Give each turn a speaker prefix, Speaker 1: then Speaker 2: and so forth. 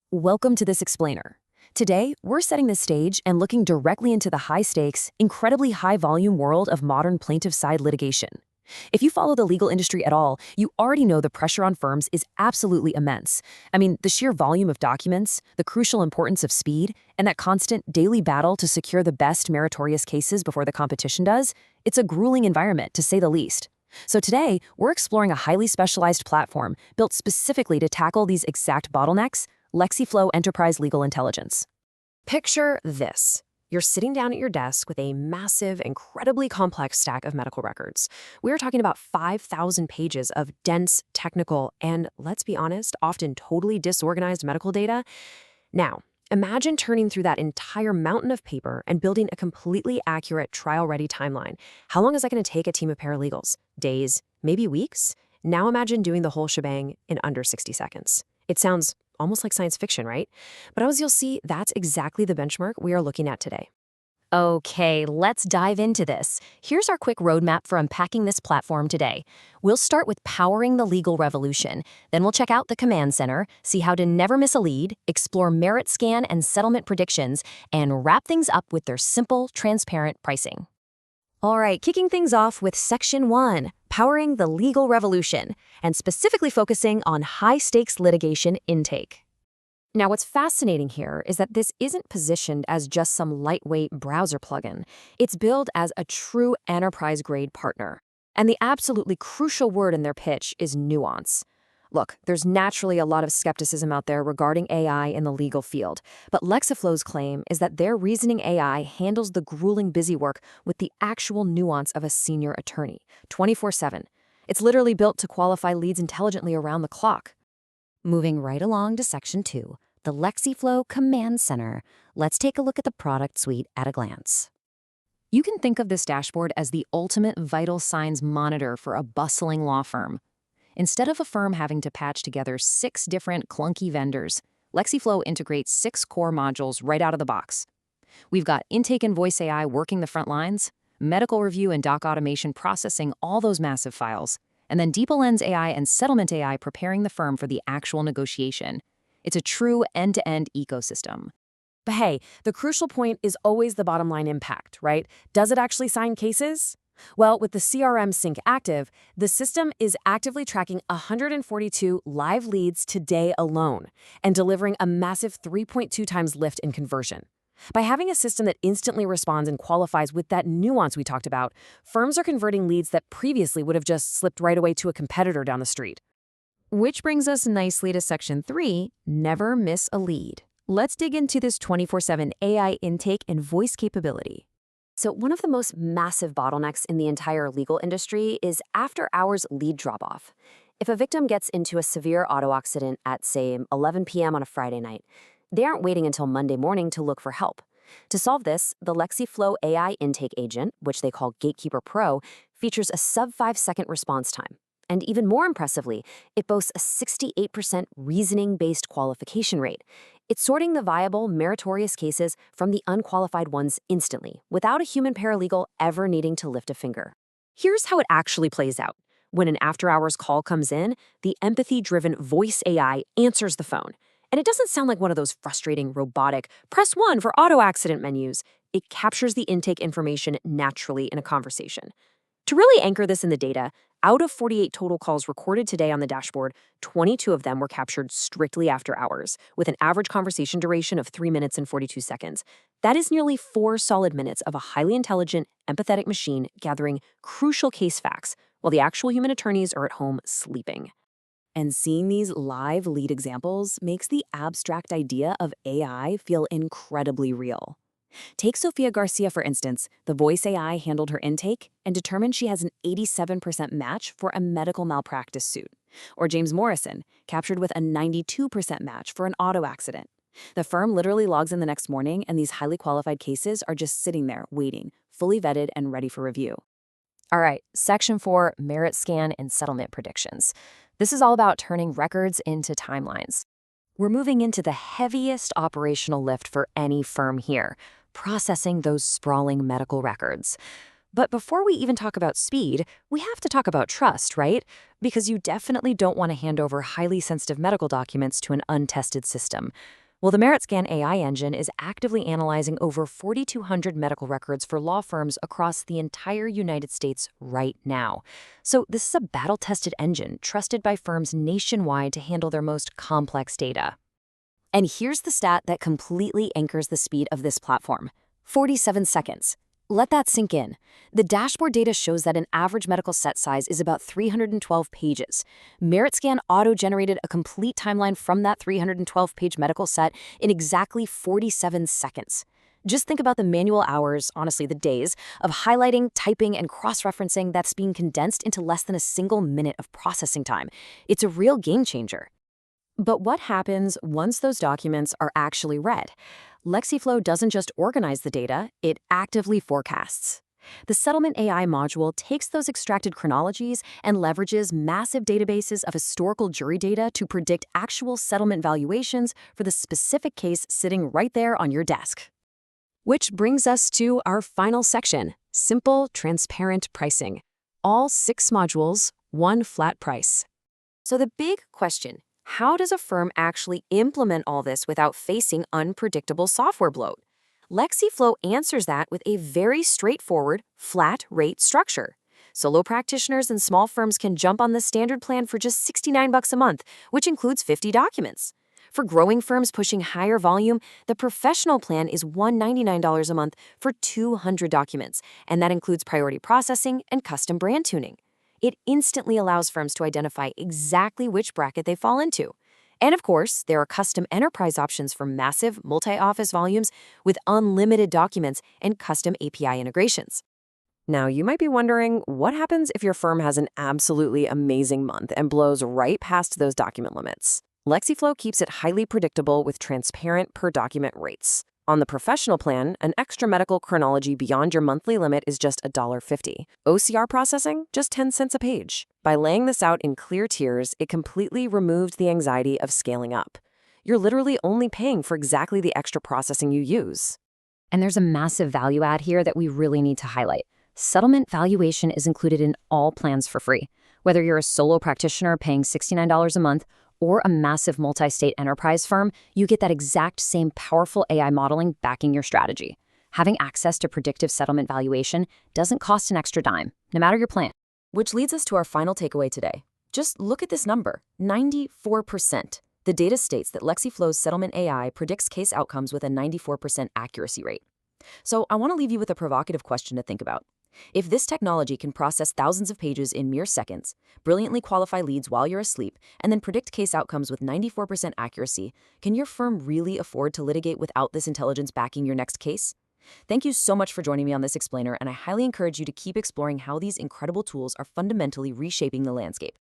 Speaker 1: Welcome to this explainer. Today, we're setting the stage and looking directly into the high-stakes, incredibly high-volume world of modern plaintiff-side litigation. If you follow the legal industry at all, you already know the pressure on firms is absolutely immense. I mean, the sheer volume of documents, the crucial importance of speed, and that constant daily battle to secure the best meritorious cases before the competition does, it's a grueling environment, to say the least. So today, we're exploring a highly specialized platform built specifically to tackle these exact bottlenecks: LexiFlow Enterprise Legal Intelligence. Picture this. You're sitting down at your desk with a massive, incredibly complex stack of medical records. We're talking about 5,000 pages of dense, technical, and, let's be honest, often totally disorganized medical data. Now, imagine turning through that entire mountain of paper and building a completely accurate trial-ready timeline. How long is that going to take a team of paralegals? Days, maybe weeks? Now imagine doing the whole shebang in under 60 seconds. It sounds almost like science fiction, right? But as you'll see, that's exactly the benchmark we are looking at today. Okay, let's dive into this. Here's our quick roadmap for unpacking this platform today. We'll start with powering the legal revolution. Then we'll check out the command center, see how to never miss a lead, explore merit scan and settlement predictions, and wrap things up with their simple, transparent pricing. All right, kicking things off with Section 1, powering the legal revolution, and specifically focusing on high-stakes litigation intake. Now, what's fascinating here is that this isn't positioned as just some lightweight browser plugin. It's billed as a true enterprise-grade partner. And the absolutely crucial word in their pitch is nuance. Look, there's naturally a lot of skepticism out there regarding AI in the legal field, but LexiFlow's claim is that their reasoning AI handles the grueling busy work with the actual nuance of a senior attorney, 24/7. It's literally built to qualify leads intelligently around the clock. Moving right along to Section 2, the LexiFlow Command Center. Let's take a look at the product suite at a glance. You can think of this dashboard as the ultimate vital signs monitor for a bustling law firm. Instead of a firm having to patch together 6 different clunky vendors, LexiFlow integrates 6 core modules right out of the box. We've got intake and voice AI working the front lines, medical review and doc automation processing all those massive files, and then DeepLens AI and Settlement AI preparing the firm for the actual negotiation. It's a true end-to-end ecosystem. But hey, the crucial point is always the bottom line impact, right? Does it actually sign cases? Well, with the CRM sync active, the system is actively tracking 142 live leads today alone and delivering a massive 3.2 times lift in conversion. By having a system that instantly responds and qualifies with that nuance we talked about, firms are converting leads that previously would have just slipped right away to a competitor down the street. Which brings us nicely to Section 3, never miss a lead. Let's dig into this 24/7 AI intake and voice capability. So one of the most massive bottlenecks in the entire legal industry is after-hours lead drop-off. If a victim gets into a severe auto accident at, say, 11 p.m. on a Friday night, they aren't waiting until Monday morning to look for help. To solve this, the LexiFlow AI Intake Agent, which they call Gatekeeper Pro, features a sub-5-second response time. And even more impressively, it boasts a 68% reasoning-based qualification rate. It's sorting the viable, meritorious cases from the unqualified ones instantly, without a human paralegal ever needing to lift a finger. Here's how it actually plays out. When an after-hours call comes in, the empathy-driven voice AI answers the phone. And it doesn't sound like one of those frustrating, robotic, press 1 for auto accident menus. It captures the intake information naturally in a conversation. To really anchor this in the data, out of 48 total calls recorded today on the dashboard, 22 of them were captured strictly after hours, with an average conversation duration of 3 minutes and 42 seconds. That is nearly 4 solid minutes of a highly intelligent, empathetic machine gathering crucial case facts, while the actual human attorneys are at home sleeping. And seeing these live lead examples makes the abstract idea of AI feel incredibly real. Take Sofia Garcia, for instance. The voice AI handled her intake and determined she has an 87% match for a medical malpractice suit. Or James Morrison, captured with a 92% match for an auto accident. The firm literally logs in the next morning, and these highly qualified cases are just sitting there, waiting, fully vetted and ready for review. All right, Section 4, merit scan and settlement predictions. This is all about turning records into timelines. We're moving into the heaviest operational lift for any firm here, processing those sprawling medical records. But before we even talk about speed, we have to talk about trust, right? Because you definitely don't want to hand over highly sensitive medical documents to an untested system. Well, the MeritScan AI engine is actively analyzing over 4,200 medical records for law firms across the entire United States right now. So this is a battle-tested engine trusted by firms nationwide to handle their most complex data. And here's the stat that completely anchors the speed of this platform: 47 seconds. Let that sink in. The dashboard data shows that an average medical set size is about 312 pages. MeritScan auto-generated a complete timeline from that 312-page medical set in exactly 47 seconds. Just think about the manual hours, honestly the days, of highlighting, typing, and cross-referencing that's being condensed into less than a single minute of processing time. It's a real game changer. But what happens once those documents are actually read? LexiFlow doesn't just organize the data, it actively forecasts. The Settlement AI module takes those extracted chronologies and leverages massive databases of historical jury data to predict actual settlement valuations for the specific case sitting right there on your desk. Which brings us to our final section: simple, transparent pricing. All 6 modules, one flat price. So the big question: how does a firm actually implement all this without facing unpredictable software bloat? LexiFlow answers that with a very straightforward, flat rate structure. Solo practitioners and small firms can jump on the standard plan for just $69 a month, which includes 50 documents. For growing firms pushing higher volume, the professional plan is $199 a month for 200 documents, and that includes priority processing and custom brand tuning. It instantly allows firms to identify exactly which bracket they fall into. And of course, there are custom enterprise options for massive multi-office volumes with unlimited documents and custom API integrations. Now, you might be wondering, what happens if your firm has an absolutely amazing month and blows right past those document limits? LexiFlow keeps it highly predictable with transparent per-document rates. On the professional plan, an extra medical chronology beyond your monthly limit is just $1.50. OCR processing, just 10 cents a page. By laying this out in clear tiers, it completely removed the anxiety of scaling up. You're literally only paying for exactly the extra processing you use. And there's a massive value add here that we really need to highlight. Settlement valuation is included in all plans for free. Whether you're a solo practitioner paying $69 a month or a massive multi-state enterprise firm, you get that exact same powerful AI modeling backing your strategy. Having access to predictive settlement valuation doesn't cost an extra dime, no matter your plan. Which leads us to our final takeaway today. Just look at this number, 94%. The data states that LexiFlow's Settlement AI predicts case outcomes with a 94% accuracy rate. So I want to leave you with a provocative question to think about. If this technology can process thousands of pages in mere seconds, brilliantly qualify leads while you're asleep, and then predict case outcomes with 94% accuracy, can your firm really afford to litigate without this intelligence backing your next case? Thank you so much for joining me on this explainer, and I highly encourage you to keep exploring how these incredible tools are fundamentally reshaping the landscape.